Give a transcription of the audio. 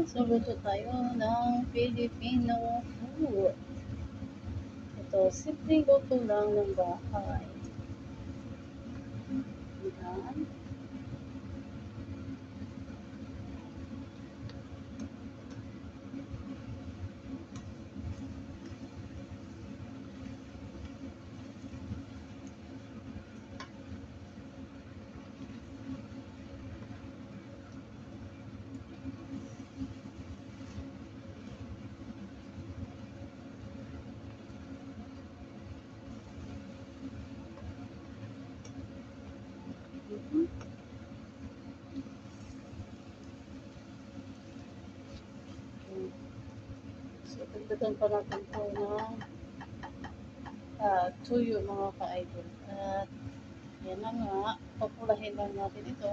So, luto tayo ng Filipino food. Ito, simpleng luto lang ng bahay. Yan. So, dagdagan pa natin ito ng tuyo mga ka-idol. At yan na nga, papulahin lang natin ito.